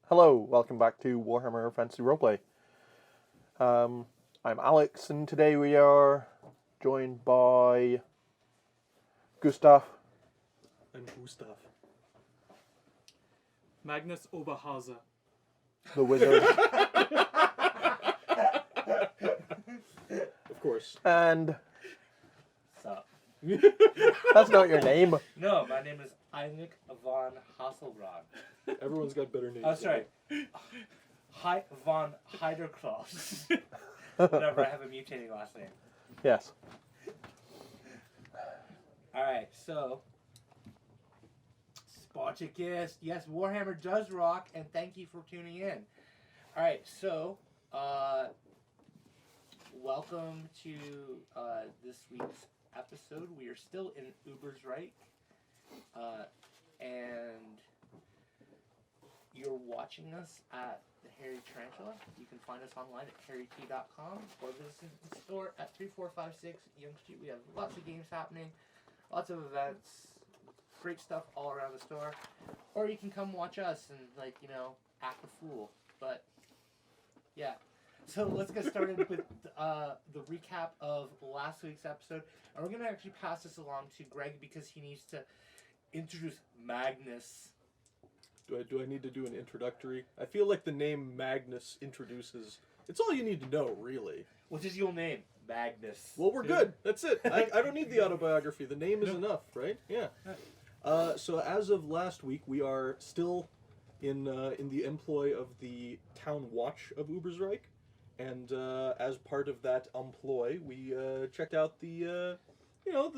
Hello, welcome back to Warhammer Fantasy Roleplay. I'm Alex, and today we are joined by Gustav. I'm Gustav. Magnus Oberhauser. The wizard. Of course. And Sup? that's not your name. No, my name is Isaac von Hasselbrand. Everyone's got better names. Oh, sorry. Von Heiderklaus. Whenever I have a mutating last name. Yes. Alright, so. Spartacus. Yes, Warhammer does rock, and thank you for tuning in. Alright, so. Welcome to this week's episode. We are still in Ubersreich. And you're watching us at the Hairy Tarantula. You can find us online at hairyt.com or visit the store at 3456 Young Street. We have lots of games happening, lots of events, great stuff all around the store. Or you can come watch us and, act a fool. But, yeah. So let's get started with the recap of last week's episode. And we're going to actually pass this along to Greg because he needs to introduce Magnus. Do I need to do an introductory? I feel like the name Magnus introduces... It's all you need to know, really. What is your name? Magnus. Well, we're good. That's it. I don't need the autobiography. The name is enough, right? Yeah. So as of last week, we are still in the employ of the town watch of Ubersreich. And as part of that employ, we checked out the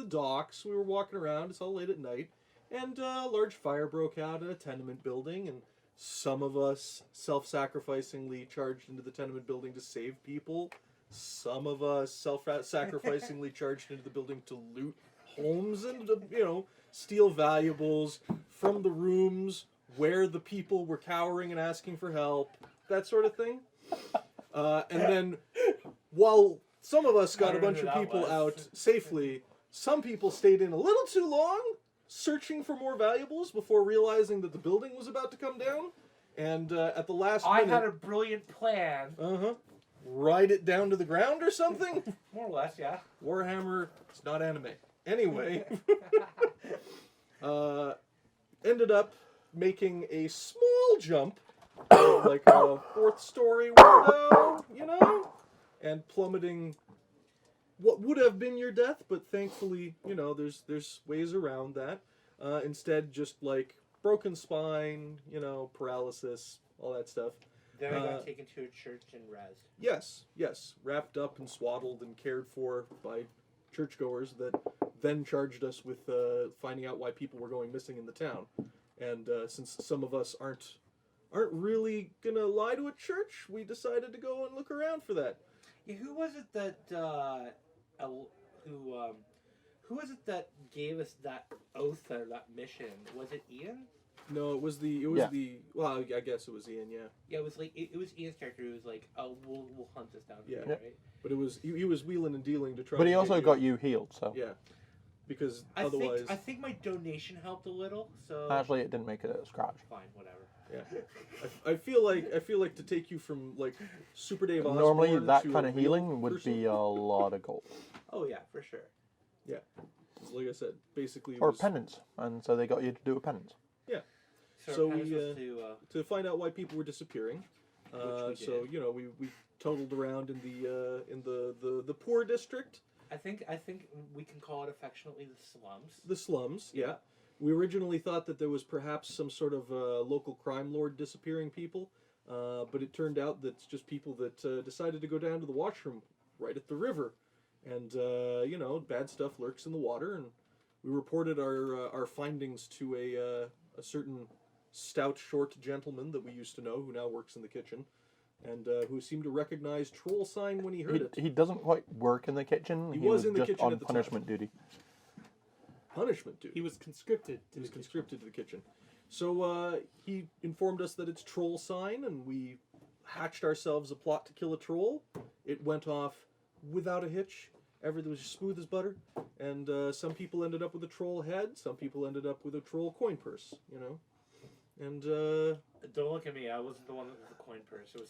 docks. We were walking around. It's all late at night. And a large fire broke out in a tenement building, and some of us self-sacrificingly charged into the tenement building to save people. Some of us self-sacrificingly charged into the building to loot homes and, steal valuables from the rooms where the people were cowering and asking for help, that sort of thing. And then, while some of us got a bunch of people out safely, some people stayed in a little too long, searching for more valuables before realizing that the building was about to come down. And at the last minute... I had a brilliant plan. Ride it down to the ground or something? More or less, yeah. Warhammer, it's not anime. Anyway, ended up making a small jump, like a fourth-story window, and plummeting what would have been your death, but thankfully, there's ways around that. Instead, just like broken spine, paralysis, all that stuff. Then I got taken to a church and rezzed. Yes. Wrapped up and swaddled and cared for by churchgoers that then charged us with finding out why people were going missing in the town. And since some of us aren't really gonna lie to a church, we decided to go and look around for that. Yeah, who was it that gave us that oath or that mission? Was it Ian? No, it was the well, I guess it was Ian, yeah. Yeah, it was like it was Ian's character who was like, "Oh, we'll hunt this down." Yeah. Right? But he was wheeling and dealing to try. But he to also get got you healed, so... Yeah. Because otherwise... I think my donation helped a little, so... Actually, it didn't make it a scratch. Fine, whatever. Yeah. I feel like to take you from, like, Super Dave Osborne Normally, that to kind a of real healing would person. be a lot of gold. Oh, yeah, for sure. Yeah. Like I said, basically... Or penance, and so they got you to do a penance. Yeah. So we, to find out why people were disappearing, so we totaled around in the poor district. I think we can call it affectionately the slums. The slums, yeah. We originally thought that there was perhaps some sort of local crime lord disappearing people, but it turned out that it's just people that decided to go down to the washroom right at the river, and bad stuff lurks in the water. And we reported our findings to a certain stout, short gentleman that we used to know, who now works in the kitchen, and who seemed to recognize troll sign when he heard it. He doesn't quite work in the kitchen. He was in the just kitchen on at the punishment duty. Punishment duty. He was conscripted. He was conscripted to the kitchen. So he informed us that it's troll sign, and we hatched ourselves a plot to kill a troll. It went off without a hitch. Everything was smooth as butter. And some people ended up with a troll head. Some people ended up with a troll coin purse, you know. And Don't look at me. I wasn't the one with the coin purse. It was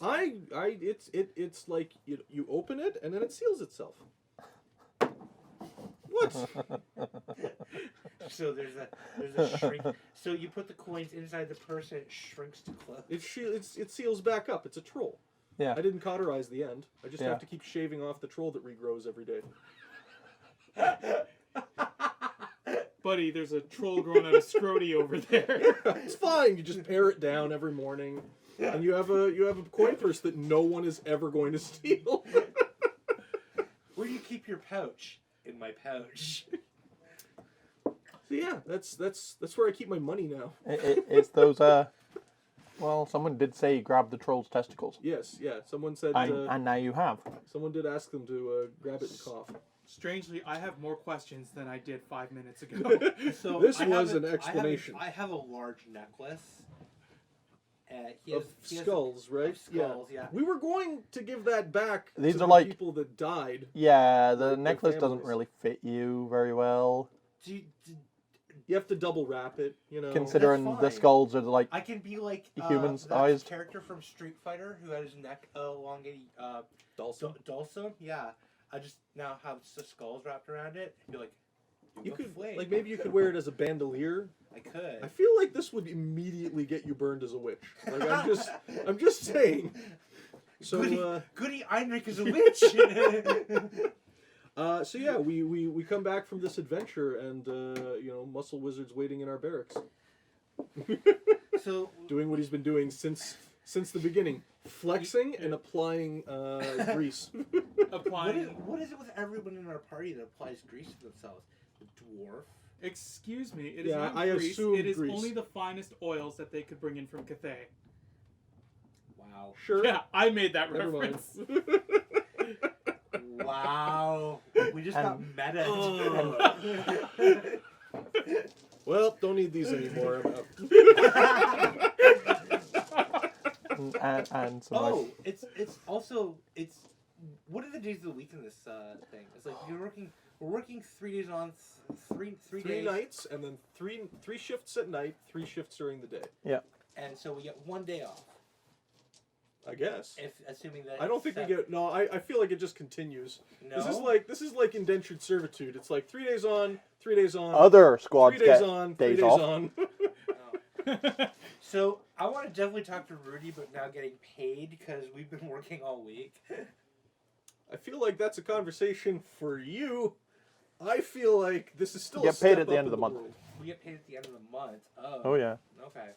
it's like you open it and then it seals itself. What? So there's a shrink. So you put the coins inside the purse and it shrinks to close. It seals back up. It's a troll. Yeah. I didn't cauterize the end. I just Yeah. have to keep shaving off the troll that regrows every day. Buddy, there's a troll growing out of Scrody over there. It's fine. You just pare it down every morning, and you have a coin purse that no one is ever going to steal. Where do you keep your pouch? In my pouch. So yeah, that's where I keep my money now. It's those. Well, someone did say grab the troll's testicles, Yes, yeah. Someone said. and now you have. Someone did ask them to grab it and cough. Strangely, I have more questions than I did 5 minutes ago. So This I was have an explanation. I have a large necklace. Of skulls, right? Of skulls, yeah. We were going to give that back These to are the like- people that died. Yeah, the Their necklace doesn't families. really fit you very well, You have to double wrap it, you know. considering that's the fine. skulls are like I can be like Human that sized. character from Street Fighter who had his neck elongated. Dulcim. Dulcim, yeah. I just now have the skulls wrapped around it. And be like, You could flame. like maybe you could wear it as a bandolier. I could. I feel like this would immediately get you burned as a witch. Like I'm just saying. So Goody Heinrich is a witch. so yeah, we come back from this adventure and Muscle Wizard's waiting in our barracks. So Doing what he's been doing since the beginning. Flexing and applying grease. Applying. what is it with everyone in our party that applies grease to themselves? The dwarf. Excuse me, it is Yeah, not I grease. assumed It is grease. only the finest oils that they could bring in from Cathay. Wow. Sure. Yeah, I made that Never mind. reference. Wow. We just got meta. Well, don't need these anymore. I'm out. and some like, it's also what are the days of the week in this thing? It's like we're working 3 days on, three Three days, nights and then three shifts at night, 3 shifts during the day. and so we get 1 day off. I guess. If assuming that I don't think we get. No, I feel like it just continues. No. This is like indentured servitude. It's like 3 days on, 3 days on. other squads 3 days get on, days 3 days off. on. Oh. So I want to definitely talk to Rudy, but now getting paid because we've been working all week. I feel like that's a conversation for you. I feel like this is still You a get paid step at the up end of in the month. world. We get paid at the end of the month. Oh yeah. Okay.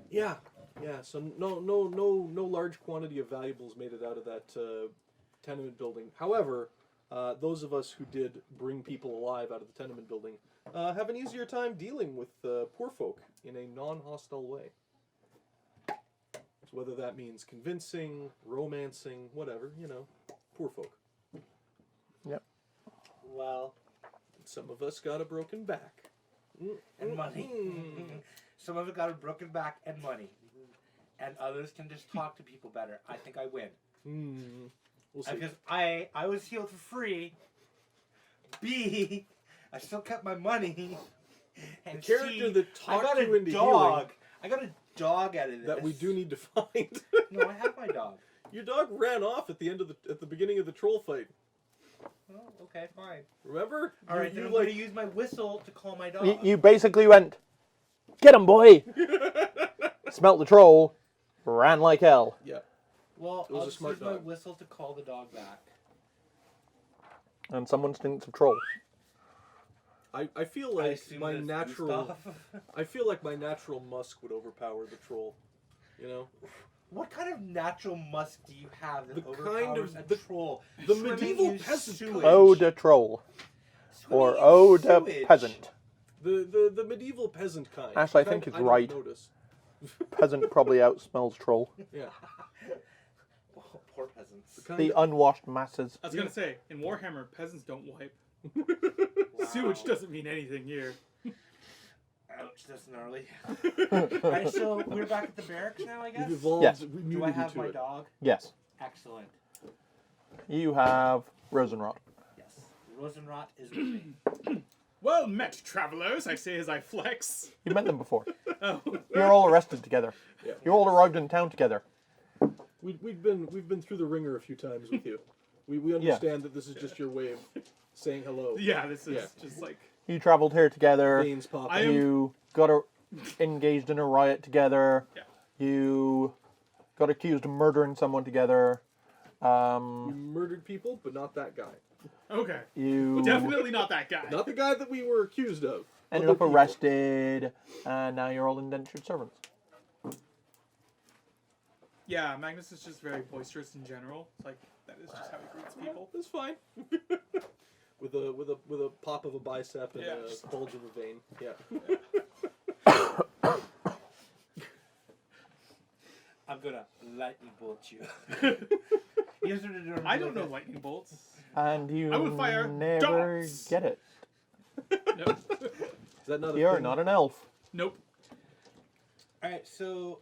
Yeah, yeah. So no large quantity of valuables made it out of that tenement building. However, those of us who did bring people alive out of the tenement building have an easier time dealing with poor folk in a non-hostile way. So whether that means convincing, romancing, whatever, poor folk. Well, Some of us got a broken back. and money. Some of it got a broken back and money, and others can just talk to people better. I think I win We'll see. because I was healed for free. B, I still kept my money. And The character C, that I talked got you a into dog. healing I got a dog out of this. that we do need to find. No, I have my dog. Your dog ran off at the beginning of the troll fight. Oh, okay, fine. Remember? All right, then I'm going to use my whistle to call my dog. You basically went, get him, boy. Smelt the troll, ran like hell. Yeah. Well, It was I'll a just smart use my dog. whistle to call the dog back. And someone stinks of trolls. I feel I like assume my that it's natural Gustav. I feel like my natural musk would overpower the troll. You know? What kind of natural musk do you have that The overpowers kind of- a the- troll? the Swimming medieval in peasant sewage. kind. Ode a troll. Swimming Or in ode a sewage. peasant. The medieval peasant kind. Actually, I The think kind it's don't right. Notice. Peasant probably outsmells troll. Yeah. Oh, poor peasants. The kind The of- unwashed masses. I was gonna say, in Warhammer, peasants don't wipe. Wow. Sewage doesn't mean anything here. Ouch, that's gnarly. Alright, so we're back at the barracks now, I guess? We've evolved Yes. Do I immunity have to my it. dog? Yes. Excellent. You have Rosenrot. Yes. Rosenrot is with me. Well met, travelers, I say as I flex. You met them before. Oh. You're all arrested together. Yeah. You all arrived in town together. We've been through the ringer a few times with you. We understand that this is just your way of saying hello. Yeah, this is Yeah. just like... You travelled here together. Veins popping. I am- You engaged in a riot together. Yeah. You got accused of murdering someone together. You murdered people, but not that guy. Okay. You Definitely not that guy. Not the guy that we were accused of. ended Other up people. arrested, and now you're all indentured servants. Yeah, Magnus is just very boisterous in general. It's like, that is just how he greets people. That's fine. with a pop of a bicep and Yeah, a just- bulge of a vein. Yeah. I'm gonna lightning bolt you. You have to I don't know lightning bolts. And you I would fire never darts. get it. Nope. Is that not a You're thing? not an elf. Nope. Alright, so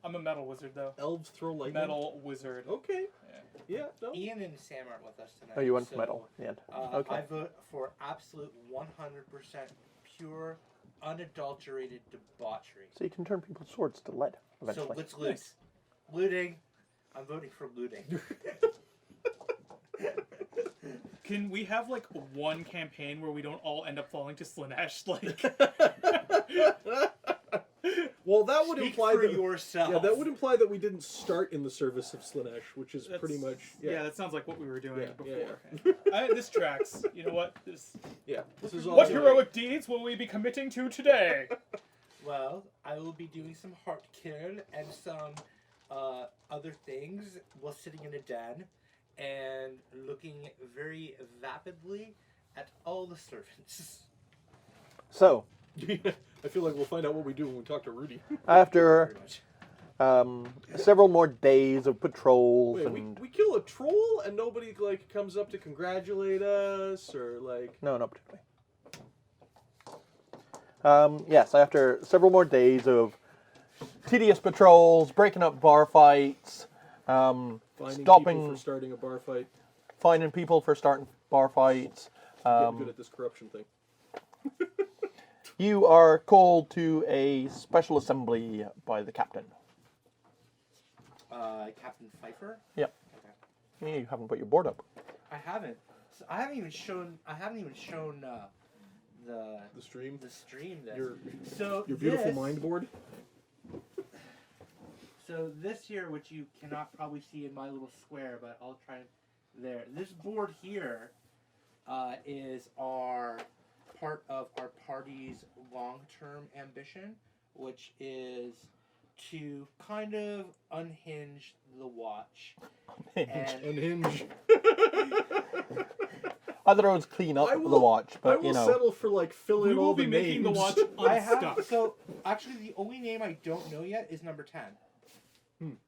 I'm a metal wizard, though. Elves throw lightning? Metal wizard. Okay. Yeah, no. Ian and Sam aren't with us tonight. Oh, you went so, for metal in the end. I Okay. vote for absolute 100% pure, unadulterated debauchery. So you can turn people's swords to lead eventually. So let's loot. Looting. I'm voting for looting. Can we have, like, one campaign where we don't all end up falling to Slanesh? Like, Well, that would Speak imply for that yourself. yeah, that would imply that we didn't start in the service of Slanesh, which is that's- pretty much yeah, that sounds like what we were doing Yeah, before. This tracks. You know what? This This is all what good. heroic deeds will we be committing to today? Well, I will be doing some heart kill and some other things while sitting in a den and looking very vapidly at all the servants. So, I feel like we'll find out what we do when we talk to Rudy. after Very much. several more days of patrols Wait, and... we kill a troll and nobody like comes up to congratulate us or like. No, not particularly. Yes, after several more days of tedious patrols, breaking up bar fights, Finding people stopping, for starting a bar fight. finding people for starting bar fights, Getting good at this corruption thing. you are called to a special assembly by the captain. Captain Pfeiffer? Yep. Okay. You haven't put your board up. I haven't. So I haven't even shown The stream. the stream this. Your beautiful this, mind board. So this here, which you cannot probably see in my little square, but I'll try there. This board here is our part of our party's long-term ambition, which is to kind of unhinge the watch. And Unhinge. I thought it was clean up I the will- watch, I but will you know. settle for like fill We in will all be the making the names. watch I have unstuck. so actually the only name I don't know yet is number 10.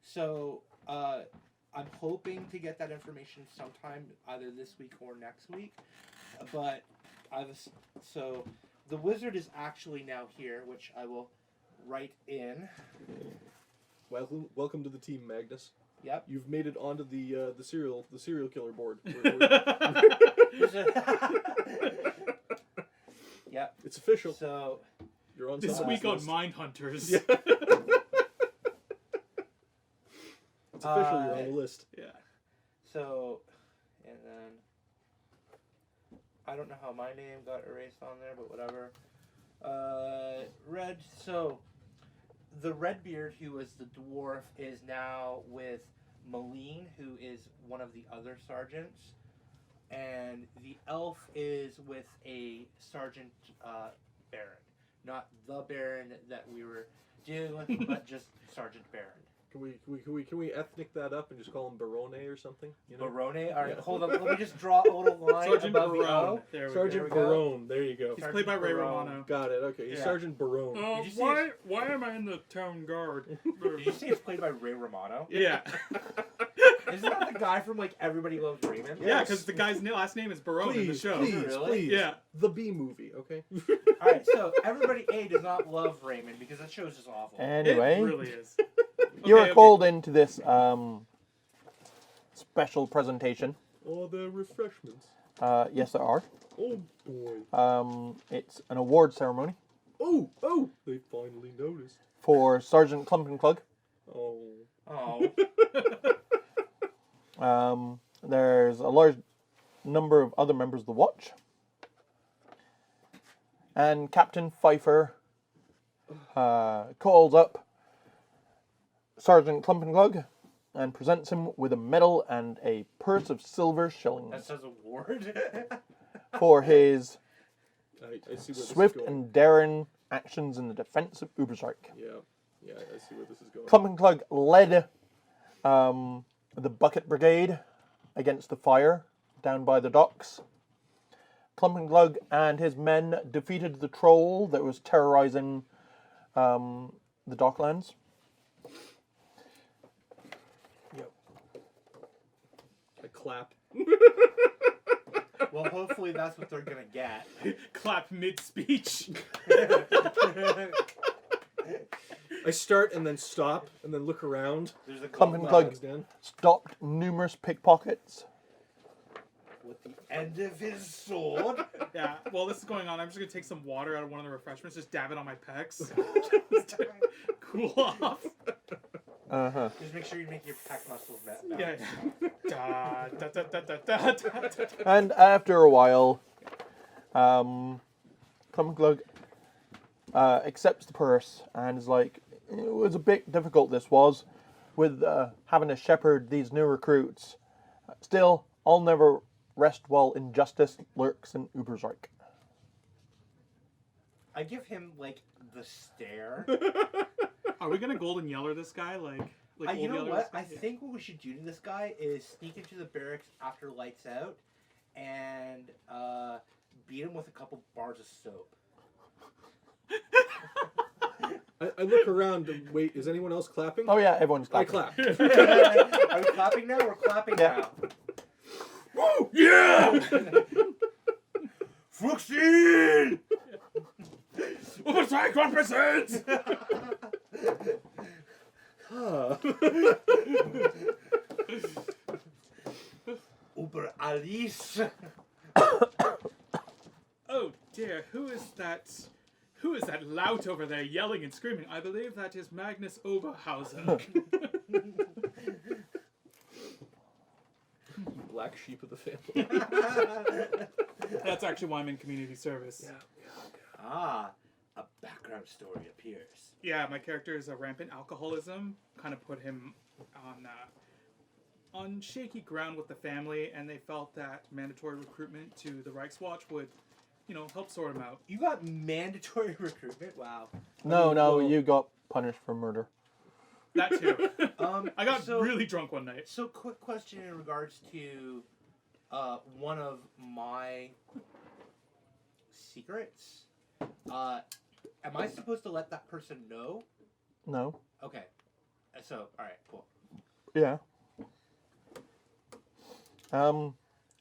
So I'm hoping to get that information sometime either this week or next week. But so the wizard is actually now here, which I will write in. Welcome to the team, Magnus. Yep. You've made it onto the serial killer board. Yep. It's official. So You're on This someone's week on list. Mindhunters. Yeah. It's official. You're on the list. Yeah. so and then I don't know how my name got erased on there, but whatever. Red. So the Redbeard, who was the dwarf, is now with Malene, who is one of the other sergeants, and the elf is with a Sergeant Baron, not the Baron that we were dealing with, but just Sergeant Baron. Can we ethnic that up and just call him Barone or something? You know? Barone. All right, Yeah. hold on. Let me just draw a little line Sergeant above the Barone. O. There we Sergeant There we go. Barone. There you go. He's played by Ray Sergeant Barone. Romano. Got it. Okay. He's Yeah. Sergeant Barone. Did you see Why am I in the town guard? Did you say it's played by Ray Romano? Yeah. Isn't that the guy from like Everybody Loves Raymond? Yeah, because the guy's last name is Barone in the Please, show. please, Really? please. Yeah. The B movie. Okay. All right, so Everybody A does not love Raymond because that show's just awful. Anyway, It really is. you were Okay, called into this special presentation. All the refreshments. Yes, there are. Oh boy. It's an award ceremony Oh, they finally noticed. for Sergeant Clumpenklug. Oh. Oh. There's a large number of other members of the watch. And Captain Pfeiffer calls up Sergeant Clumpenklug and presents him with a medal and a purse of silver shillings That says award. for his I see where swift this is going. and daring actions in the defense of Ubersreich. Yeah, I see where this is going. Clumpenklug led the Bucket Brigade against the fire down by the docks. Clumpenklug and his men defeated the troll that was terrorizing the docklands. Yep. I clap. Well, hopefully that's what they're gonna get. Clap mid-speech. I start and then stop and then look around. There's a Clumpenklug Down. stopped numerous pickpockets. with the end of his sword. Yeah, while this is going on, I'm just gonna take some water out of one of the refreshments, just dab it on my pecs. Cool off. Uh-huh. Just make sure you make your pec muscles balance. Yeah. Da, da, da, da, da, da, da, da. And after a while, Clumpenklug accepts the purse and is like, it was a bit difficult, this was, with having to shepherd these new recruits. Still, I'll never rest while injustice lurks in Ubersreich. I give him like the stare. Are we gonna golden yeller this guy like You Gold know Yeller what? this guy? I think what we should do to this guy is sneak into the barracks after lights out and beat him with a couple bars of soap. I look around and wait, is anyone else clapping? Oh yeah, everyone's I clapping. clap. Are we clapping now? We're clapping Yeah. now. Woo! Yeah! Fruxine! Ubersreich 1%! Uber Alice. Oh dear, who is that? Who is that lout over there yelling and screaming? I believe that is Magnus Oberhausen. Black sheep of the family. That's actually why I'm in community service. Ah, a background story appears. Yeah, my character is a rampant alcoholism. Kind of put him on shaky ground with the family, and they felt that mandatory recruitment to the Reichswatch would, help sort him out. You got mandatory recruitment? Wow. No, well- you got punished for murder. That too. I got so- really drunk one night. So, quick question in regards to one of my secrets. Am I supposed to let that person know? No. Okay. So, alright, cool. Yeah.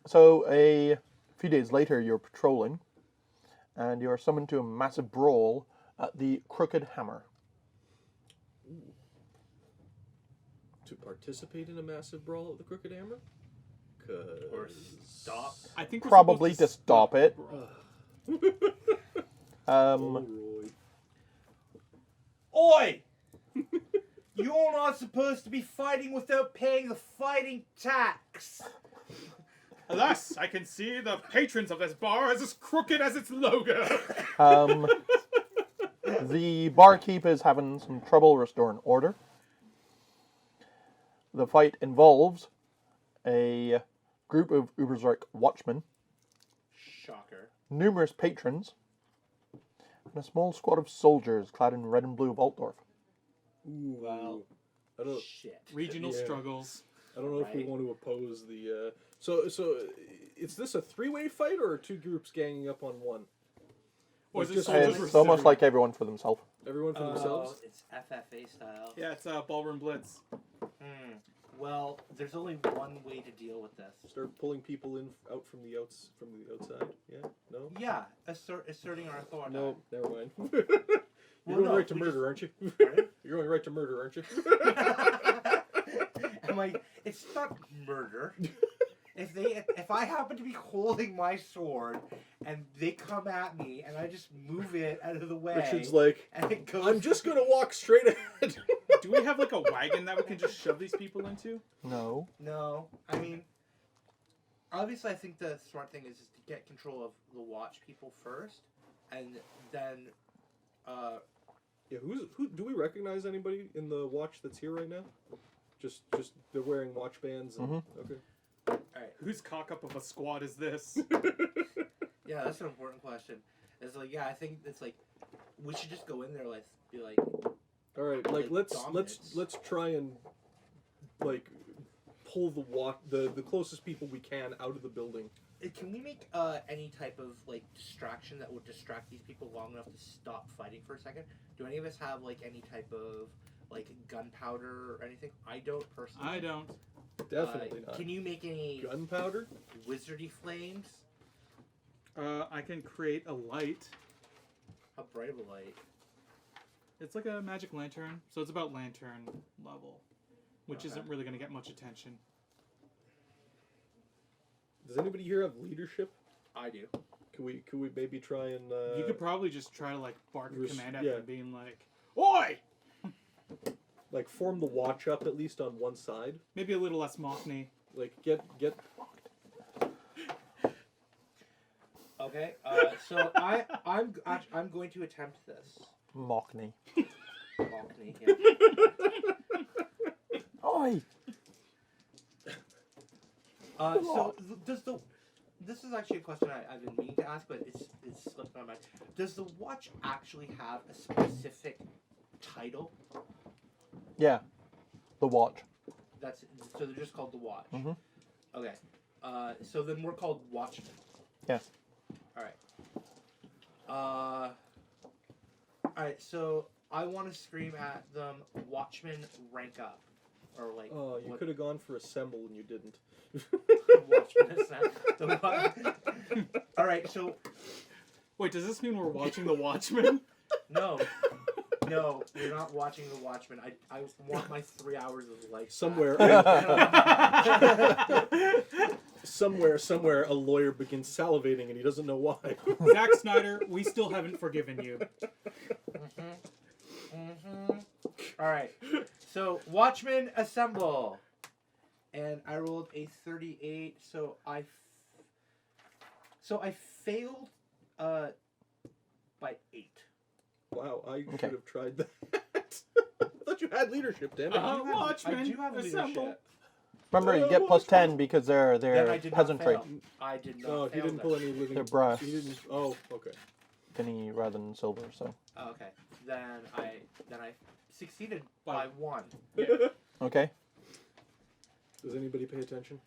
So a few days later, you're patrolling, and you are summoned to a massive brawl at the Crooked Hammer. To participate in a massive brawl at the Crooked Hammer? Or stop. I think we're Probably supposed to stop it. bro. Oh, Roy. Oi! You're not supposed to be fighting without paying the fighting tax. Alas, I can see the patrons of this bar is as crooked as its logo. The barkeep is having some trouble restoring order. The fight involves a group of Ubersreich watchmen, Shocker. numerous patrons, and a small squad of soldiers clad in red and blue of Altdorf. Ooh. Well, I don't. shit. Regional Yeah. struggles. I don't know if we Right. want to oppose the. So is this a three-way fight or are two groups ganging up on one? Or is Like it just soldiers It's versus almost everyone? like everyone for themselves. Everyone for themselves. It's FFA style. Yeah, it's Ballroom Blitz. Well, there's only one way to deal with this. Start pulling people in out from the outside. Yeah. No. Yeah, asserting our authority. No. Never mind. You're Well, going no, right to we murder, aren't you? Pardon? You're going right to murder, aren't you? I'm like, it's not murder. if I happen to be holding my sword and they come at me and I just move it out of the way, Richard's like, and it goes. I'm just gonna walk straight ahead. Do we have like a wagon that we can just shove these people into? No. No, I mean, obviously, I think the smart thing is to get control of the watch people first, and then. Yeah, who do we recognize anybody in the watch that's here right now? Just they're wearing watch bands. And, Okay. All right. Whose cock up of a squad is this? Yeah, that's an important question. It's like, yeah, I think it's like we should just go in there, like, be like. All right, like let's try and like pull the closest people we can out of the building. Can we make any type of like distraction that would distract these people long enough to stop fighting for a second? Do any of us have like any type of like gunpowder or anything? I don't personally. I don't. Definitely not. Can you make any Gunpowder? wizardy flames? I can create a light. How bright of a light? It's like a magic lantern, so it's about lantern level, which isn't really going to get much attention. Does anybody here have leadership? I do. Could we maybe try and? You could probably just try to like bark a command at yeah. them, being like, "Oi!" like form the watch up at least on one side. Maybe a little less Mockney. Like get. Okay. So I'm going to attempt this. Mockney. Balcony, yeah. Oi! So this is actually a question I've been meaning to ask, but it's slipped my mind. Does the watch actually have a specific title? Yeah. The watch. So they're just called the watch. Mhm. Okay. So then we're called watchmen. Yeah. All right. All right. So I want to scream at them, "Watchmen, rank up," or like. Oh, you could have gone for assemble and you didn't. Watchmen assemble. All right. So. Wait, does this mean we're watching The Watchmen? No, you're not watching The Watchmen. I want my 3 hours of life. Somewhere, somewhere, a lawyer begins salivating and he doesn't know why. Zack Snyder, we still haven't forgiven you. All right. So, Watchmen assemble. And I rolled a 38, so I failed by 8. Wow, I should have tried that. I thought you had leadership, damn it. Watchmen, I do have assemble. leadership. Remember, you get plus 10 because they're Then I did not peasantry. fail. I did not Oh, fail he didn't that. pull any living. They're brass. He didn't. Oh, okay. Penny rather than silver, so. Oh, okay. Then I succeeded Wow. by 1. Okay. Does anybody pay attention?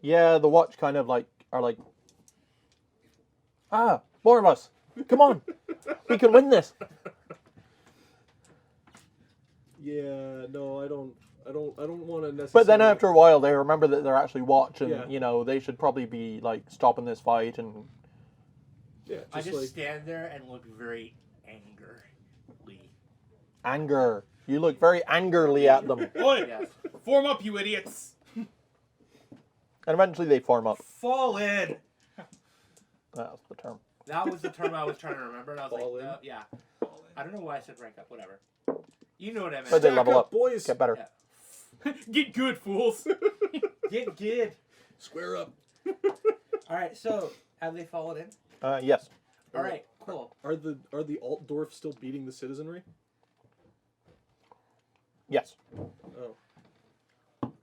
Yeah, the watch kind of are like, more of us. Come on. We can win this. Yeah, no, I don't want to necessarily. But then after a while, they remember that they're actually watching. Yeah. They should probably be like stopping this fight and. Yeah, I just like, stand there and look very angrily. Anger. You look very angrily at them. Oi! Yes. Form up, you idiots! And eventually they form up. Fall in. That's the term. That was the term I was trying to remember, and I was Fall like, in. no, yeah. I don't know why I said rank up. Whatever. You know what I meant. But they Stack level up. boys. Get better. Yeah. Get good, fools! Get good. Square up. All right. So have they fallen in? Yes. All right. Cool. Are the Altdorf still beating the citizenry? Yes. Oh,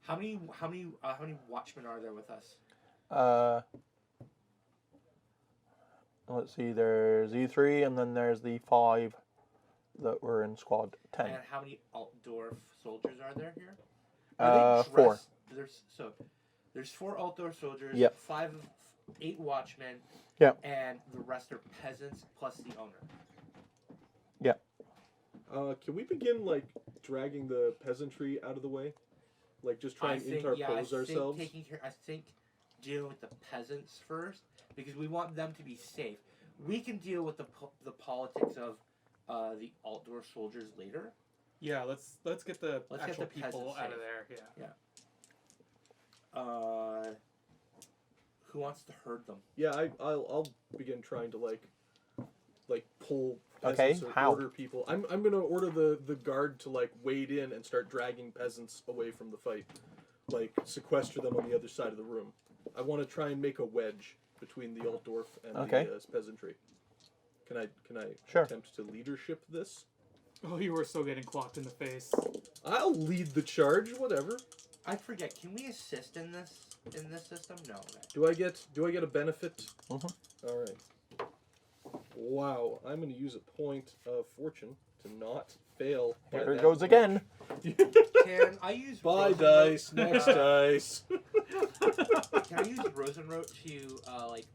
How many watchmen are there with us? Let's see. There's E3, and then there's the 5 that were in squad 10. And how many Altdorf soldiers are there here? 4. There's 4 Altdorf soldiers. Yep. 8 watchmen. Yep. And the rest are peasants plus the owner. can we begin like dragging the peasantry out of the way? Like just try and interpose ourselves. I think dealing with the peasants first because we want them to be safe. We can deal with the politics of the Altdorf soldiers later. Yeah, let's get the Let's get actual the people peasants out of safe. there. Yeah. Who wants to herd them? Yeah, I'll begin trying to like pull Okay, peasants or how? order people. I'm gonna order the guard to like wade in and start dragging peasants away from the fight, like sequester them on the other side of the room. I want to try and make a wedge between the Altdorf and Okay. the peasantry. Can I Sure. attempt to leadership this? Oh, you were so getting clocked in the face. I'll lead the charge. Whatever. I forget. Can we assist in this system? No. Right. Do I get a benefit? Mhm. All right. Wow, I'm going to use a point of fortune to not fail. by Here it that goes much. again. Can I use Bye Rosenrote- dice. Next dice. Can I use Rosenrote to like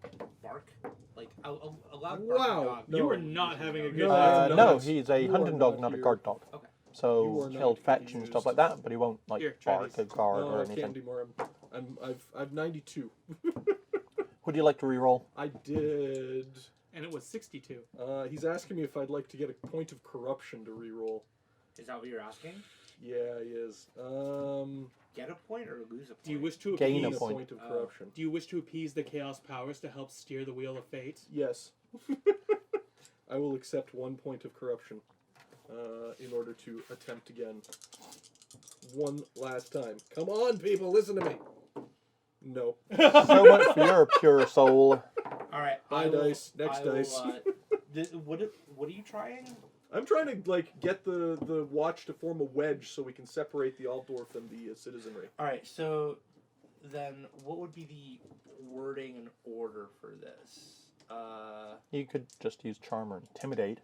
bark? Like allow barking Wow. dog. No. You were not having a good No, time. I'm No, not. he's a You hunting are dog, not not a here. guard dog. Okay. You So are he'll not fetch and stuff used. like that, but he won't like Here, try bark these. a guard No, or I can't anything. anymore. I've 92. Would you like to re-roll? I did. And it was 62. He's asking me if I'd like to get a point of corruption to reroll. Is that what you're asking? Yeah, he is. Get a point or lose a point? Do you wish to Gain Gain a appease? a point. point of Oh. corruption. Do you wish to appease the chaos powers to help steer the wheel of fate? Yes. I will accept 1 point of corruption in order to attempt again. One last time. Come on, people, listen to me. No. So much for your pure soul. All right. Bye, dice. Next I will, dice. What are you trying? I'm trying to like get the watch to form a wedge so we can separate the Altdorf and the citizenry. All right. So then, what would be the wording and order for this? You could just use charm or intimidate.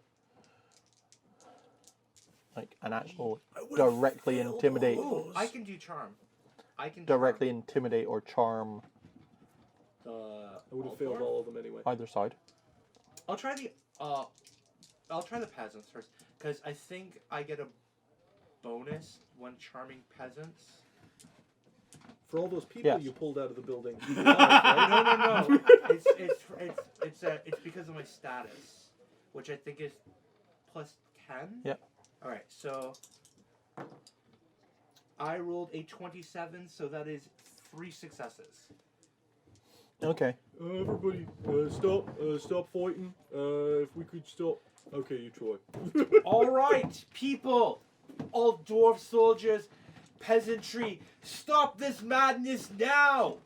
Like an actual directly intimidate. Ooh, I can do charm. I can Directly intimidate or charm charm I would have failed all of them anyway. either side. I'll try the peasants first because I think I get a bonus when charming peasants. For all those people Yes. you pulled out of the building. You lied, right? No. It's because of my status, which I think is plus 10. Yep. All right, so I rolled a 27, so that is 3 successes. Okay. Everybody, stop fighting. If we could stop. Okay, you try. All right, people, all dwarf soldiers, peasantry, stop this madness now.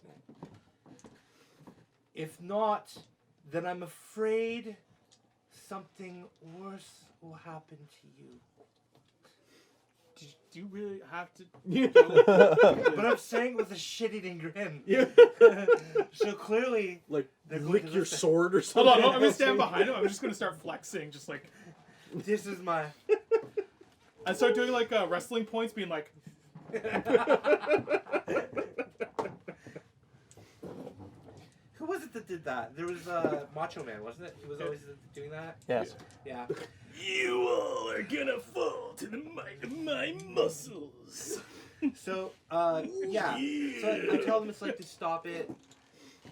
If not, then I'm afraid something worse will happen to you. Do you really have to? But I'm saying it with a shit-eating grin. Yeah. So clearly, Like, they're going lick to your listen. sword or Hold something. on, I'm gonna stand behind him. I'm just gonna start flexing, just like This is my. I start doing like wrestling points, being like, Who was it that did that? There was Macho Man, wasn't it? He was always doing that. Yes. Yeah. "You all are gonna fall to the might of my muscles." So, yeah. So I tell them it's like to stop it,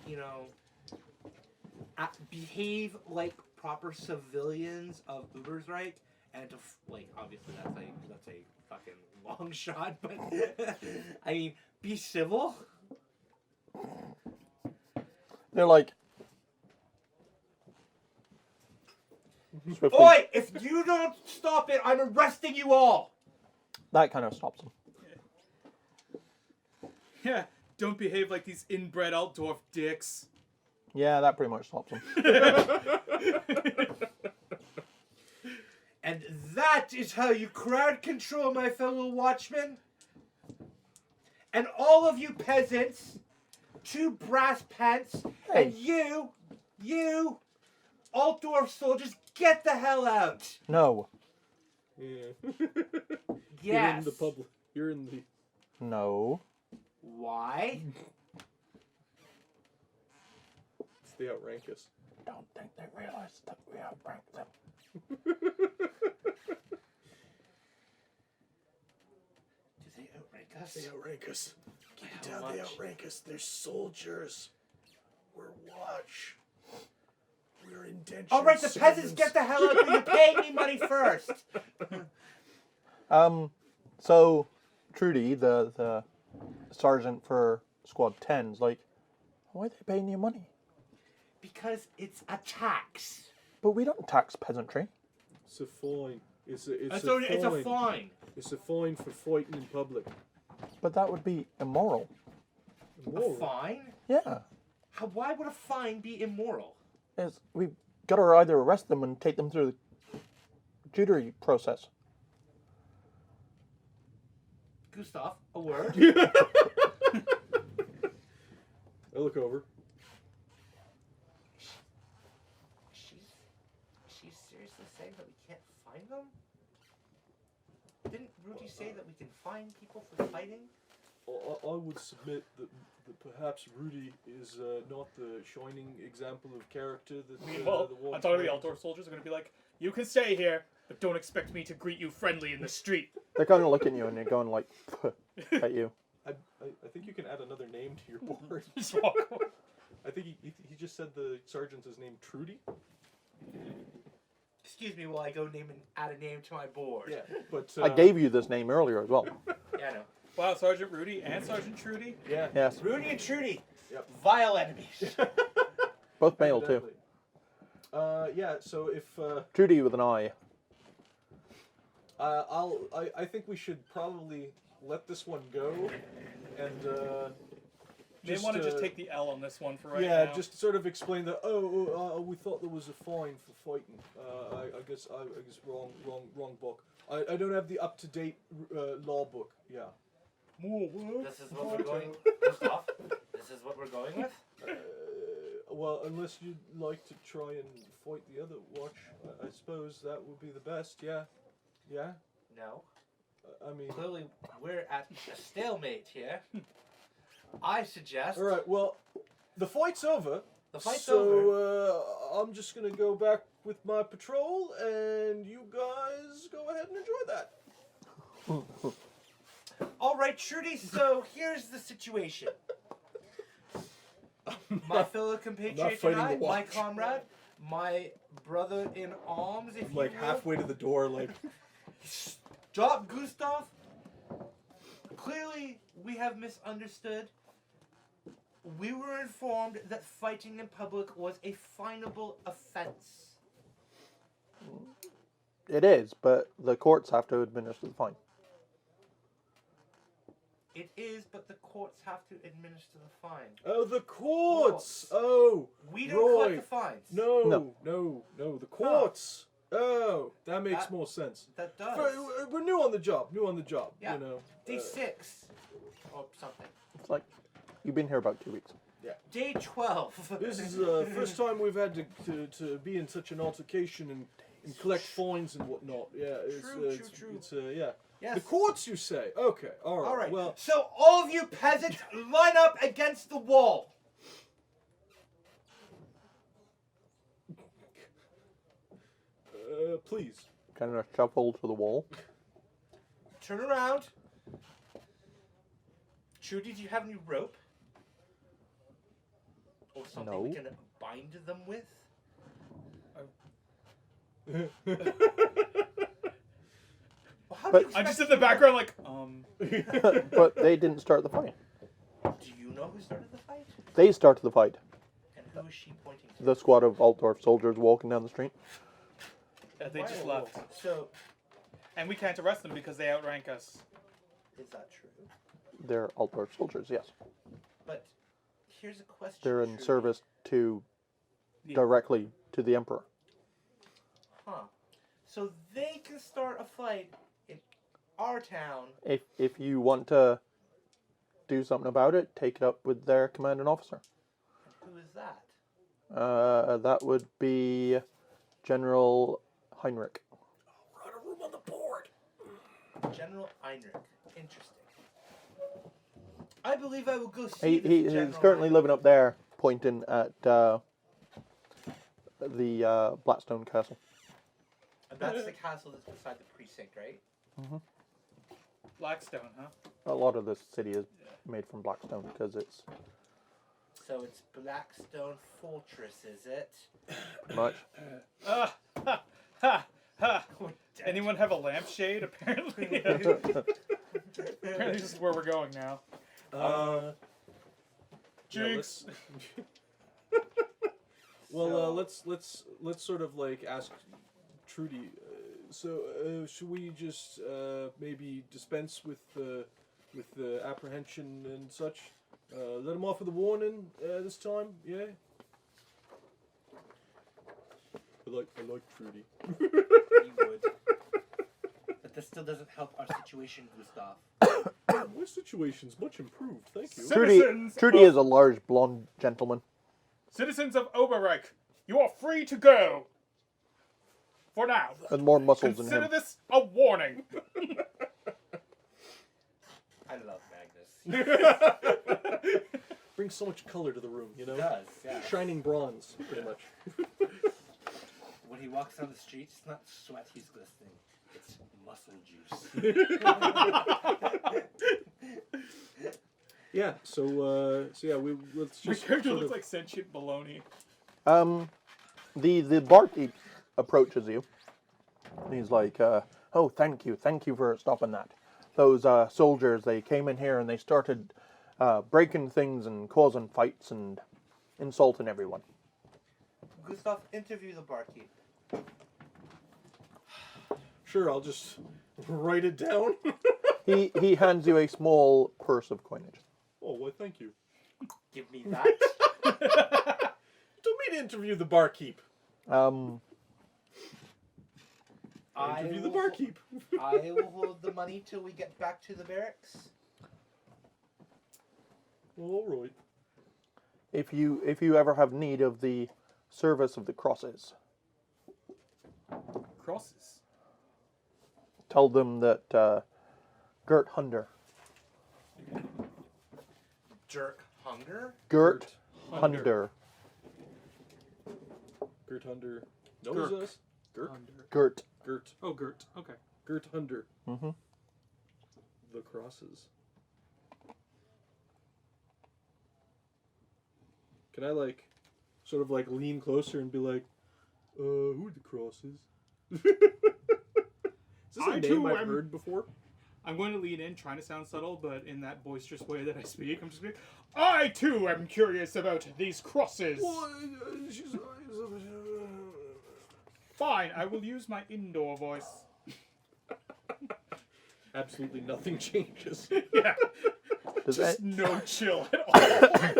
you know, behave like proper civilians of Ubersreich, and to like obviously that's a fucking long shot, but I mean, be civil. They're like. Swiftly. Oi! If you don't stop it, I'm arresting you all. That kind of stops them. Yeah, don't behave like these inbred Altdorf dicks. Yeah, that pretty much stops them. And that is how you crowd control, my fellow watchmen. And all of you peasants, 2 brass pants, and you, Altdorf soldiers, get the hell out. No. Yeah. You're Yes. in the public. You're in the. No. Why? They outrank us. Don't think they realize that we outrank them. Do they outrank us? They outrank us. How Keep it down. They much? outrank us. They're soldiers. We're watch. We're indentured All right, the peasants servants. get the hell out, but you're paying me money first. So Trudy, the sergeant for Squad 10's like, why are they paying you money? Because it's a tax. But we don't tax peasantry. It's a fine. It's It's a a fine. It's a fine for fighting in public. But that would be immoral. Whoa. A fine? Yeah. Why would a fine be immoral? We've got to either arrest them and take them through the judiciary process. Gustav, a word? I look over. She's seriously saying that we can't find them? Didn't Rudy say that we can find people for fighting? I would submit that perhaps Rudy is not the shining example of character that Meanwhile, the war. I'm talking to the Altdorf soldiers are going to be like, you can stay here, but don't expect me to greet you friendly in the street. They're kind of looking at you and they're going like, at you. I think you can add another name to your board. Just walk away. I think he just said the sergeant is named Trudy. Excuse me while I go add a name to my board. Yeah, but I gave you this name earlier as well. Yeah, I know. Wow, Sergeant Rudy and Sergeant Trudy. Yeah. Yes. Rudy and Trudy. Yep. Vile enemies. Both male too. Evidently. Yeah. So if Trudy with an I. I think we should probably let this one go, and They want to just take the L on this one for right yeah, now. just sort of explain that. We thought there was a fine for fighting. I guess wrong book. I don't have the up-to-date law book. Yeah. This is what we're going. Gustav, this is what we're going with. Well, unless you'd like to try and fight the other watch, I suppose that would be the best. Yeah. Yeah. No. I mean. Clearly, we're at a stalemate here. I suggest. All right. Well, the fight's over. The fight's so, over. I'm just gonna go back with my patrol, and you guys go ahead and enjoy that. All right, Trudy. So here's the situation. My fellow compatriot fighting and I, the my watch. comrade, my brother in arms, if I'm you like will. halfway to the door, like. Stop, Gustav. Clearly, we have misunderstood. We were informed that fighting in public was a finable offense. It is, but the courts have to administer the fine. It is, but the courts have to administer the fine. Oh, the courts! Oh, We don't collect right. the fines. No, the courts. Oh, that makes That- more sense. That does. We're new on the job. Yeah. You know. Day 6. Or something. It's like, you've been here about 2 weeks. Day 12. This is the first time we've had to be in such an altercation and collect fines and whatnot. Yeah, it's True. It's yeah. Yes. The courts, you say? Okay, all right. All right. Well, So all of you peasants, line up against the wall. please. Kind of shuffle to the wall. Turn around. Trudy, do you have any rope? Or something we No. can bind them with? Well, how do you I'm just expect in the background like, But they didn't start the fight. Do you know who started the fight? They started the fight. And who is she pointing to? The squad of Altdorf soldiers walking down the street. they just Wow. left. So, And we can't arrest them because they outrank us. is that true? They're Altdorf soldiers, yes. But here's a question. They're in Trudy. service to Yeah. directly to the emperor. Huh. So they can start a fight in our town. If you want to do something about it, take it up with their commanding officer. Who is that? That would be General Heinrich. We're out of room on the board. General Heinrich. Interesting. I believe I will go see He's currently living up there, pointing at the Blackstone Castle. And that's the castle that's beside the precinct, right? Blackstone, huh? A lot of this city is made from Blackstone because it's So it's Blackstone Fortress, is it? much. Ha, ha, ha. Oh, In Anyone have a lampshade? Apparently. Apparently this is where we're going now. Yeah, Jinx. Well, let's sort of like ask Trudy. Should we just maybe dispense with the apprehension and such? Let him off with a warning this time. Yeah. I like Trudy. You would. But this still doesn't help our situation, Gustav. My situation's much improved. Thank you. Citizens Trudy of- is a large blonde gentleman. Citizens of Oberreich, you are free to go. For now. Has more muscles than Consider him. this a warning. I love Magnus. Brings so much color to the room, you know. It does, yeah. Shining bronze, pretty much. When he walks down the street, it's not sweat he's glistening. It's muscle juice. Yeah. So yeah, let's My just. character sort looks of- like sentient baloney. The barkeep approaches you. And he's like, "Oh, thank you for stopping that. Those soldiers, they came in here and they started breaking things and causing fights and insulting everyone." Gustav, interview the barkeep. Sure, I'll just write it down. He hands you a small purse of coinage. Oh, well, thank you. Give me that. Don't mean to interview the barkeep. Interview the barkeep. I will hold the money till we get back to the barracks. Well, all right. If you ever have need of the service of the crosses, Crosses. tell them that Gert Hunder. Jerk hunger? Gert Hunder. Hunder. Gert Hunder knows Gert. us. Gert. Gert. Gert. Oh, Gert. Okay. Gert Hunder. Mm-hmm. The crosses. Can I like, sort of like lean closer and be like, who are the crosses? Is this a I name too I've am- heard before? I'm going to lean in, trying to sound subtle, but in that boisterous way that I speak, I'm just like, I too am curious about these crosses. Well, she's, Fine, I will use my indoor voice. absolutely nothing changes. Yeah, Does, just a- no chill at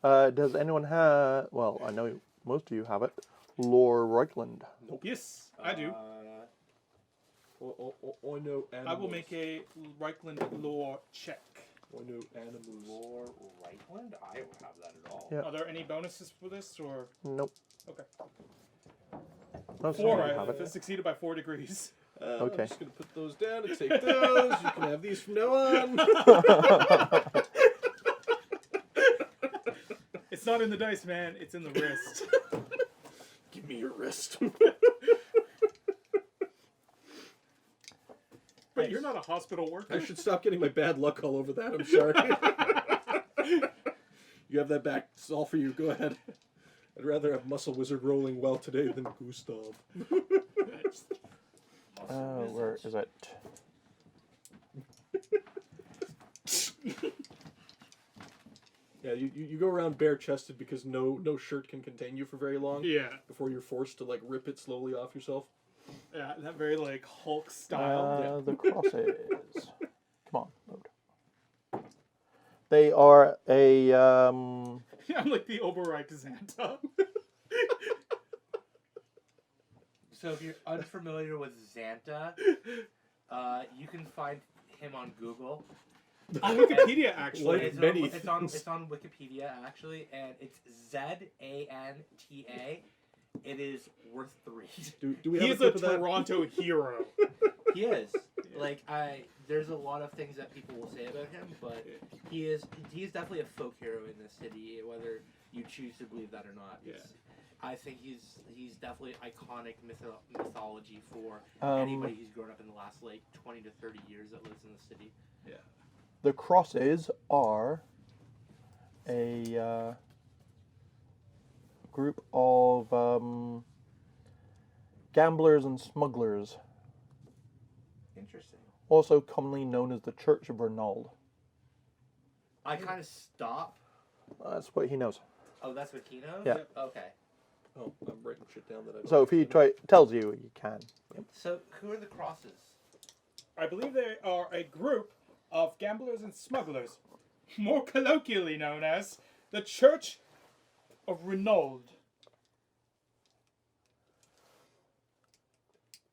all. does anyone have? Well, I know most of you have it. Lore Reichland. Yes, I do. I know animals. I will make a Reichland lore check. I know animals. Lore Reichland? I don't have that at all. Yeah. Are there any bonuses for this, or Nope. okay? Most of 4. you I have it. succeeded by 4 degrees. Okay. I'm just gonna put those down and take those. You can have these from now on. It's not in the dice, man. It's in the wrist. Give me your wrist. But you're not a hospital worker. I should stop getting my bad luck all over that. I'm sorry. You have that back. It's all for you. Go ahead. I'd rather have Muscle Wizard rolling well today than Gustav. Where is it? Yeah, you go around bare chested because no shirt can contain you for very long. Yeah, Before you're forced to like rip it slowly off yourself. yeah, that very like Hulk style. The crosses. Come on, load. They are a Yeah, I'm like the Oberreich Xanta. So if you're unfamiliar with Xanta, you can find him on Google. On Wikipedia, actually. Like It's many it's on Wikipedia actually, and it's Zanta. It is worth the read. Do we He have is a a clip of that? Toronto hero. He is. Like there's a lot of things that people will say about him, but he's definitely a folk hero in this city, whether you choose to believe that or not. Yeah. I think he's definitely iconic mythology for Um, anybody who's grown up in the last like 20 to 30 years that lives in the city. the crosses are a group of gamblers and smugglers, Interesting. also commonly known as the Church of Renald. I kind of stop. That's what he knows. Oh, that's what he knows? Yeah. Okay. Oh, I'm writing shit down that I don't So if he actually tells you, you can. So, who are the crosses? I believe they are a group of gamblers and smugglers, more colloquially known as the Church of Renauld.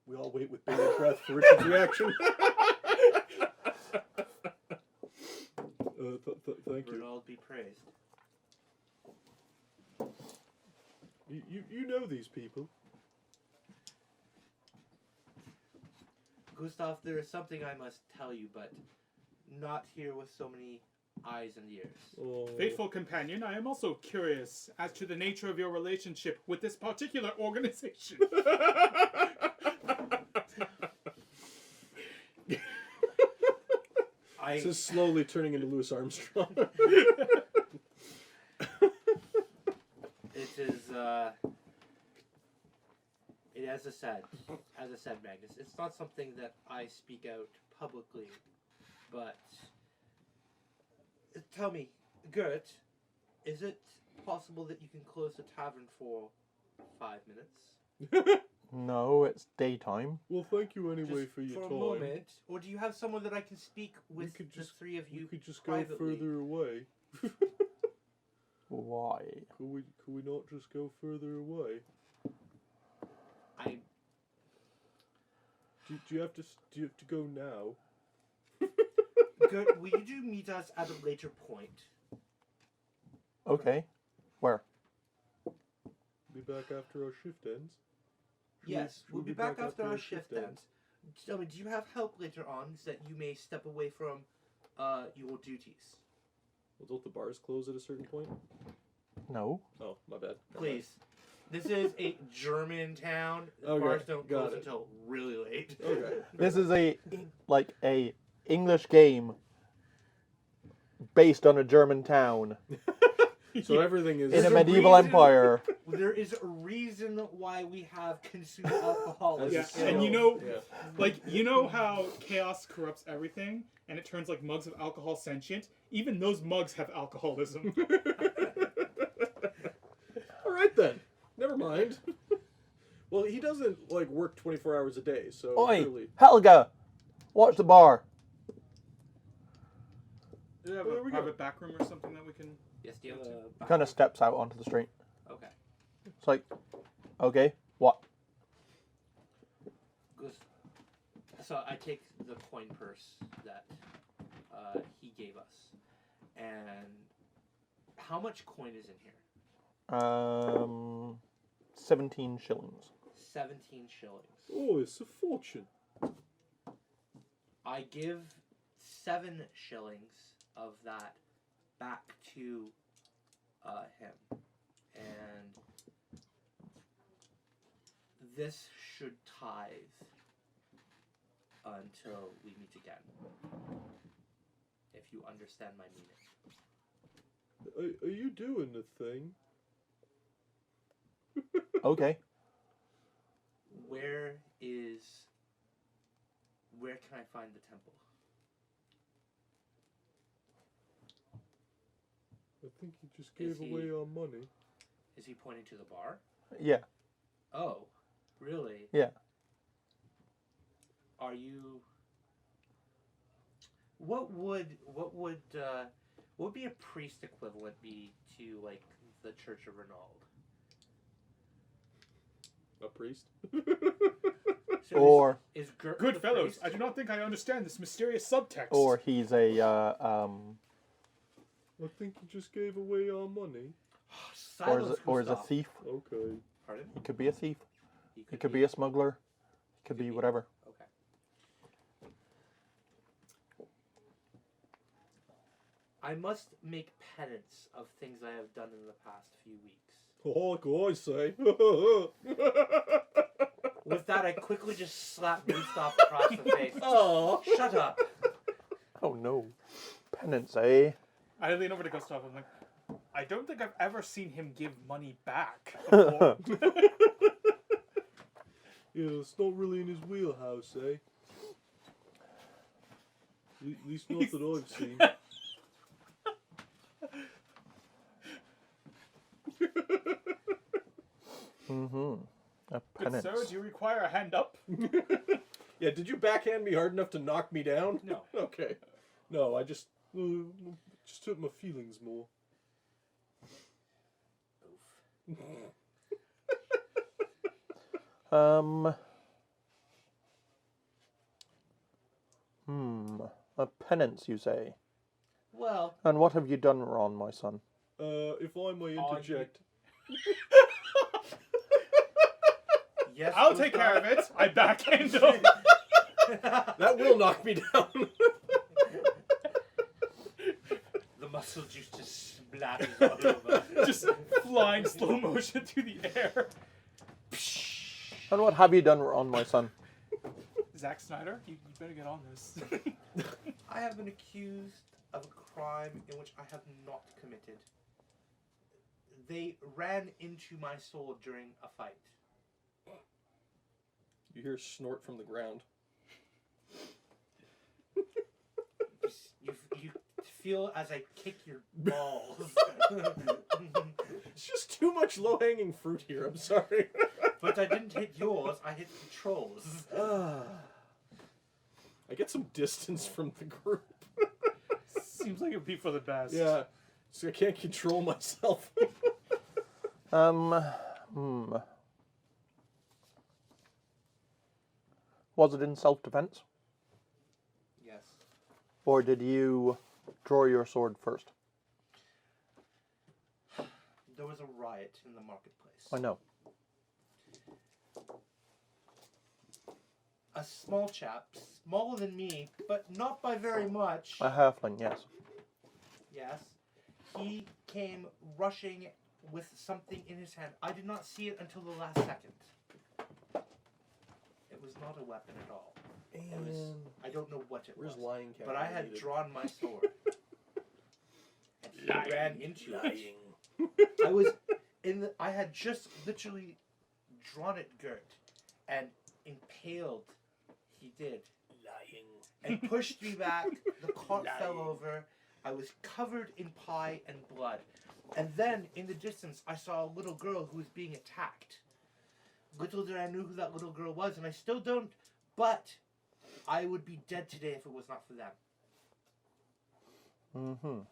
We all wait with bated breath for Richard's reaction. Thank you. Ronald be praised. You know these people. Gustav, there is something I must tell you, but not here with so many eyes and ears. Oh. Faithful companion, I am also curious as to the nature of your relationship with this particular organization. This is slowly turning into Louis Armstrong. It is, as I said, Magnus, it's not something that I speak out publicly, but tell me, Gert, is it possible that you can close the tavern for 5 minutes? No, it's daytime. Well, thank you anyway Just for your a time. moment, or do you have someone that I can speak with We could the just- three of you You could just go privately? further away. Why? Could we not just go further away? Do you have to go now? Gert, will you do meet us at a later point? Okay. Where? Be back after our shift ends. Yes, we'll be back after our shift ends. Tell me, do you have help later on so that you may step away from your duties? Well, don't the bars close at a certain point? No. Oh, my bad. Please. This is a German town. The Okay, bars don't got close it. until really late. Okay. This is a English game based on a German town So everything is in a There's a medieval reason- empire. There is a reason why we have consumed alcohol. as a Yeah, skill. and you know, Yeah. you know how chaos corrupts everything, and it turns like mugs of alcohol sentient. Even those mugs have alcoholism. All right then. Never mind. Well, he doesn't work 24 hours a day, so Oi, clearly. Helga, watch the bar. Do you have Well, a there we go. private back room or something that we can? Yes, do you have a back- Kind of steps out onto the street. Okay. It's like, okay, what? Goes- So I take the coin purse that he gave us, and how much coin is in here? 17 shillings. 17 shillings. Oh, it's a fortune. I give 7 shillings of that back to him, and this should tithe until we meet again. If you understand my meaning. Are you doing the thing? Okay. Where can I find the temple? I think you just Is gave he- away our money. Is he pointing to the bar? Yeah. Oh, really? Yeah. Are you? What would be a priest equivalent be to like the Church of Renauld? A priest? So Or is Gert Good the fellows, priest? I do not think I understand this mysterious subtext. or he's a I think you just gave away our money. Silence, or is a Gustav. thief. Okay. Pardon? He could be a thief. He He could be a smuggler. He could be whatever. Okay. I must make penance of things I have done in the past few weeks. Oh, like I say. With that, I quickly just slap Gustav across the face. Oh. Shut up. Oh no. Penance, eh? I lean over to Gustav and I'm like, I don't think I've ever seen him give money back before. Yeah, it's not really in his wheelhouse, eh? At least not that I've seen. Mm-hmm. A Good penance. sir, do you require a hand up? Yeah, did you backhand me hard enough to knock me down? No. Okay. No, I just hurt my feelings more. A penance, you say? Well, And what have you done wrong, my son? If I may interject. yes. I'll take care of it. I backhand him. That will knock me down. The muscle juice just splatters all over. Just flying slow motion through the air. And what have you done wrong, my son? Zack Snyder, you better get on this. I have been accused of a crime in which I have not committed. They ran into my soul during a fight. You hear a snort from the ground. You feel as I kick your balls. It's just too much low-hanging fruit here, I'm sorry. But I didn't hit yours, I hit the trolls. I get some distance from the group. Seems like it would be for the best. Yeah, so I can't control myself. Was it in self-defense? Yes. Or did you draw your sword first? There was a riot in the marketplace. I know. A small chap, smaller than me, but not by very much. A halfling, yes. Yes. He came rushing with something in his hand. I did not see it until the last second. It was not a weapon at all. It was, I don't know what it Where's was. Lion Cat? But I had drawn my sword. And he ran into it. I was I had just literally drawn it girt and impaled. He did. Lying. And pushed me back. The cart fell over. I was covered in pie and blood. And then, in the distance, I saw a little girl who was being attacked. Little did I know who that little girl was, and I still don't, but I would be dead today if it was not for them. Mm-hmm.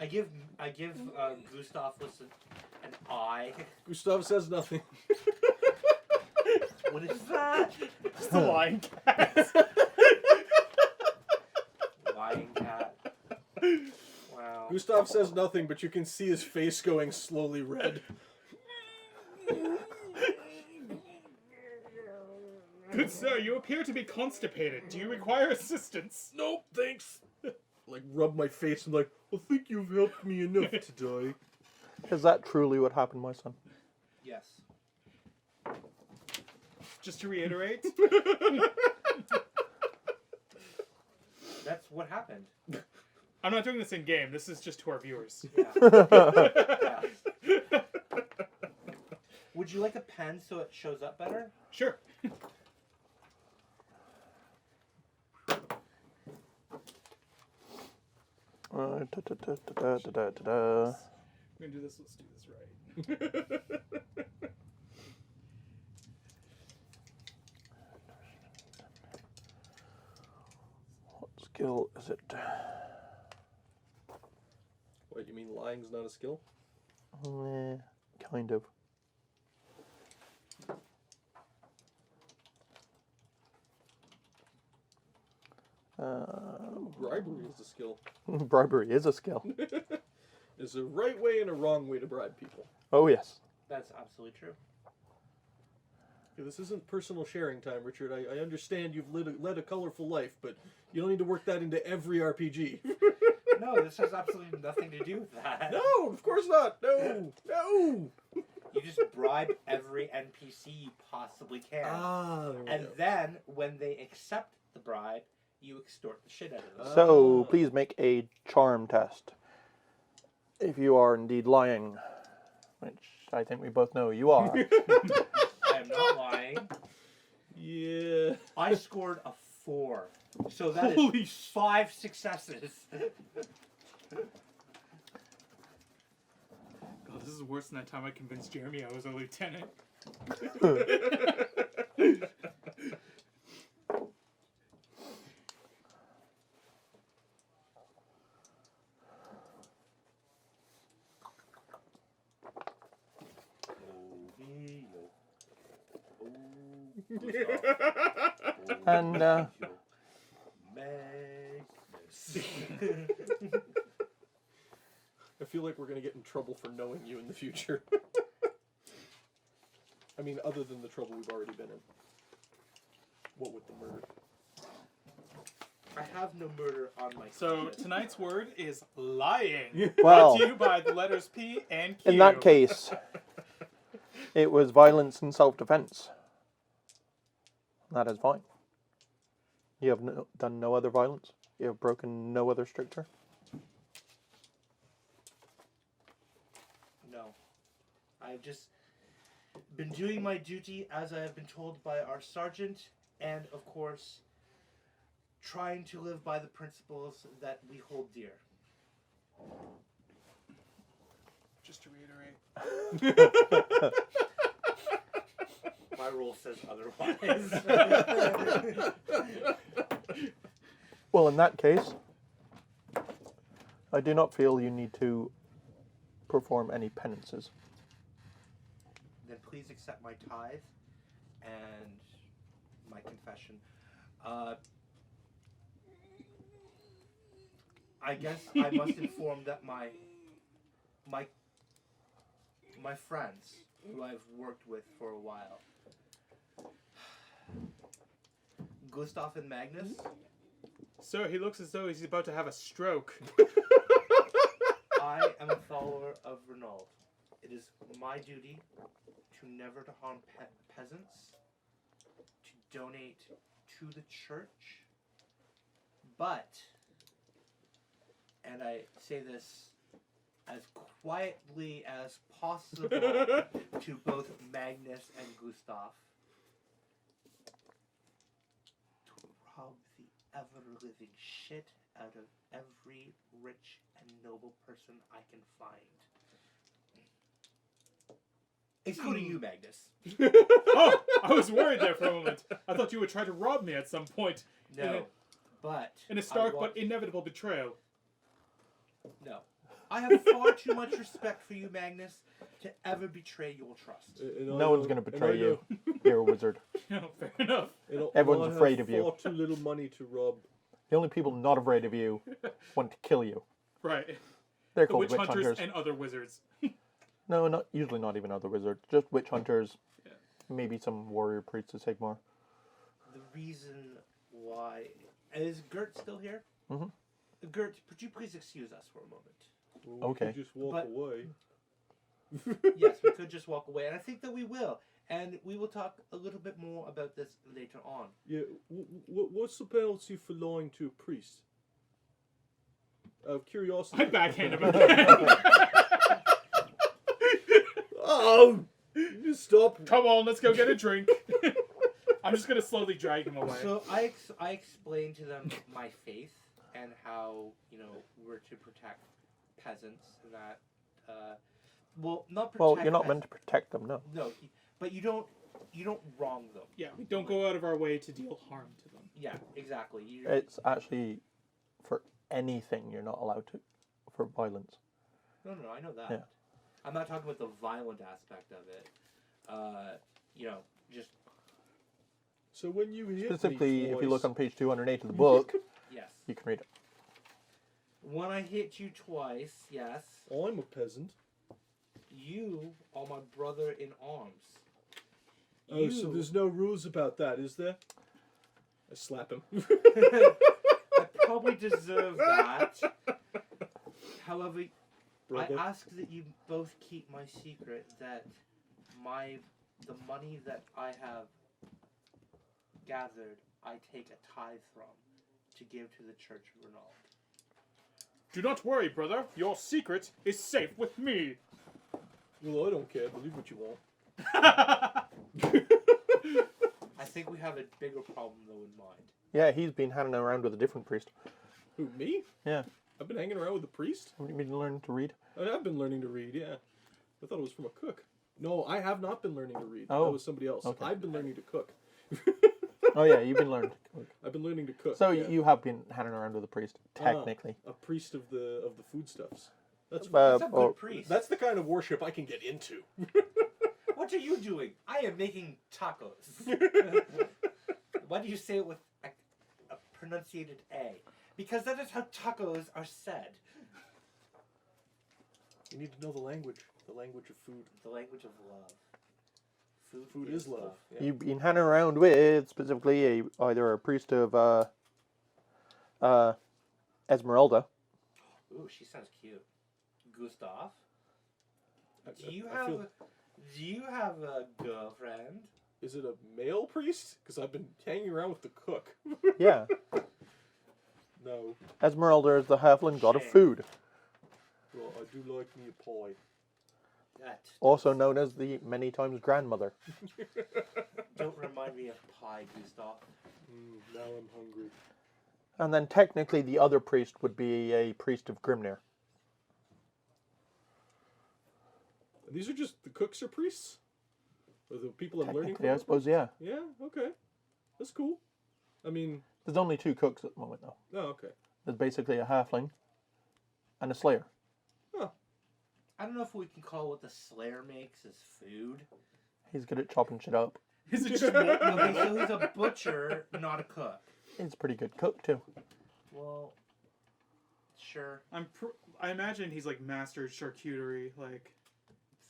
I give Gustav an eye. Gustav says nothing. What is that? It's the Lion Cat. Lion cat. Wow. Gustav says nothing, but you can see his face going slowly red. Good sir, you appear to be constipated. Do you require assistance? Nope, thanks. Like, rub my face and like, I think you've helped me enough today. Is that truly what happened, my son? Yes. Just to reiterate, That's what happened. I'm not doing this in game. This is just to our viewers. Yeah. Yeah. Would you like a pen so it shows up better? Sure. Uh, We're gonna do this. Let's do this right. What skill is it? What, you mean lying's not a skill? Kind of. Bribery is a skill. Bribery is a skill. There's a right way and a wrong way to bribe people. Oh, yes. That's absolutely true. Okay, this isn't personal sharing time, Richard. I understand you've led a colorful life, but you don't need to work that into every RPG. No, this has absolutely nothing to do with that. No, of course not. No, no. You just bribe every NPC you possibly can. Ah, there we And go. then, when they accept the bribe, you extort the shit out of them. So, please make a charm test. If you are indeed lying, which I think we both know you are. I am not lying. Yeah. I scored a 4. So that Holy is 5 successes. God, this is worse than that time I convinced Jeremy I was a lieutenant. And, I feel like we're gonna get in trouble for knowing you in the future. I mean, other than the trouble we've already been in. What with the murder? I have no murder on my So conscience. tonight's word is lying. Well- Brought to you by the letters P and Q. in that case, it was violence and self-defense. That is fine. You have done no other violence. You have broken no other stricture. No. I've just been doing my duty as I have been told by our sergeant, and of course, trying to live by the principles that we hold dear. Just to reiterate. My rule says otherwise. Well, in that case, I do not feel you need to perform any penances. Then please accept my tithe and my confession. I guess I must inform that my friends, who I've worked with for a while, Gustav and Magnus, So he looks as though he's about to have a stroke. I am a follower of Renaud. It is my duty to never to harm peasants, to donate to the church, but, and I say this as quietly as possible to both Magnus and Gustav, to rob the ever-living shit out of every rich and noble person I can find. Excluding you, Magnus. Oh, I was worried there for a moment. I thought you would try to rob me at some point. No, but... In a stark I want- but inevitable betrayal. No. I have far too much respect for you, Magnus, to ever betray your trust. No one's going to betray you. You're a wizard. No, fair enough. Everyone's afraid of you. Far too little money to rob. The only people not afraid of you want to kill you. Right. They're The called witch hunters and other wizards. No, usually not even other wizards. Just witch hunters. Yeah. Maybe some warrior priests of Sigmar. The reason why... Is Gert still here? Mhm. Gert, would you please excuse us for a moment? Well, Okay. We could just walk But- away. Yes, we could just walk away, and I think that we will. And we will talk a little bit more about this later on. Yeah. What's the penalty for lying to a priest? Out of curiosity. I backhand him again. Oh! Just stop. Come on, let's go get a drink. I'm just going to slowly drag him away. So I explained to them my faith and how, we're to protect peasants and that, well, not protect Well, you're not peasants. meant to protect them, no. No, but you don't wrong them. Yeah, we don't go out of our way to deal harm to them. Yeah, exactly. It's actually for anything you're not allowed to, for violence. No, I know that. Yeah. I'm not talking about the violent aspect of it. Just So when you hit Specifically, me if you twice- look on page 208 of the book, yes. you can read it. When I hit you twice, yes, I'm a peasant. you are my brother in arms. Oh, so there's no rules about that, is there? I slap him. I probably deserve that. However, Brother. I ask that you both keep my secret that the money that I have gathered, I take a tithe from to give to the Church of Renault. Do not worry, brother. Your secret is safe with me. Well, I don't care. Believe what you want. I think we have a bigger problem, though, in mind. Yeah, he's been hanging around with a different priest. Who, me? Yeah. I've been hanging around with the priest? Haven't you been learning to read? I have been learning to read, yeah. I thought it was from a cook. No, I have not been learning to read. Oh. That was somebody else. Okay. I've been learning to cook. Oh yeah, you've been learning to cook. I've been learning to cook. So yeah. you have been hanging around with a priest, technically. A priest of the foodstuffs. That's That's a good or- priest. that's the kind of worship I can get into. What are you doing? I am making tacos. Why do you say it with a pronunciated A? Because that is how tacos are said. You need to know the language of food. The language of love. Food is love. Yeah. You've been hanging around with specifically either a priest of Esmeralda. Ooh, she sounds cute. Gustav, I do you feel- have a girlfriend? Is it a male priest? Because I've been hanging around with the cook. Yeah, No. Esmeralda is the halfling god of Shame. food, Well, I do like me a pie. That also known as the many times grandmother. don't remind me of pie, Gustav. Now I'm hungry. And then technically the other priest would be a priest of Grimnir. And these are just the cooks are priests? Or the people I'm learning Technically, I from? suppose, yeah. Yeah, okay. That's cool. I mean, There's only 2 cooks at the moment, though. oh, okay. There's basically a halfling and a slayer. I don't know if we can call what the Slayer makes as food. He's good at chopping shit up. Is it just molten Okay, metal? so he's a butcher, not a cook. He's a pretty good cook, too. Well, sure, I imagine he's like mastered charcuterie, like.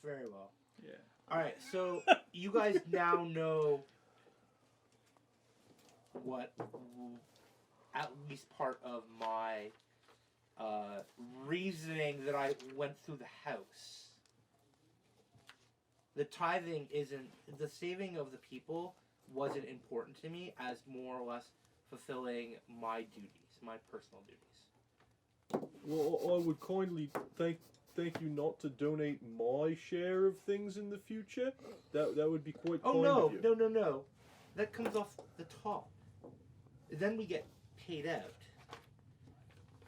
very well. Yeah. All right, so you guys now know what at least part of my reasoning that I went through the house. The tithing isn't, the saving of the people wasn't important to me as more or less fulfilling my duties, my personal duties. Well, I would kindly thank you not to donate my share of things in the future. That would be quite Oh kind no, of you. no. That comes off the top. Then we get paid out.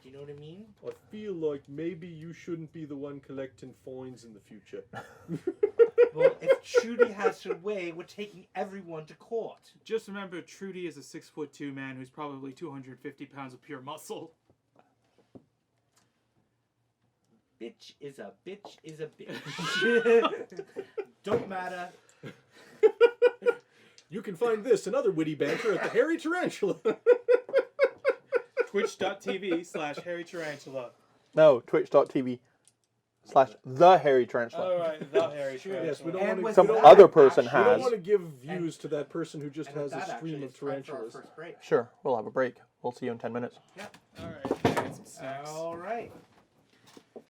Do you know what I mean? I feel like maybe you shouldn't be the one collecting fines in the future. Well, if Trudy has her way, we're taking everyone to court. Just remember, Trudy is a 6'2" man who's probably 250 pounds of pure muscle. Bitch is a bitch is a bitch. Don't matter. You can find this and other witty banter at the Hairy Tarantula. Twitch.tv/Hairy Tarantula. No, twitch.tv/the Hairy Tarantula. Alright, the Hairy Tarantula. Yes, we don't And want to. with Some that, other person We don't has. want to give views to that person who just And with has a that, stream actually, of it's time for our tarantulas. first break. Sure, we'll have a break. We'll see you in 10 minutes. Alright, get some snacks. All right.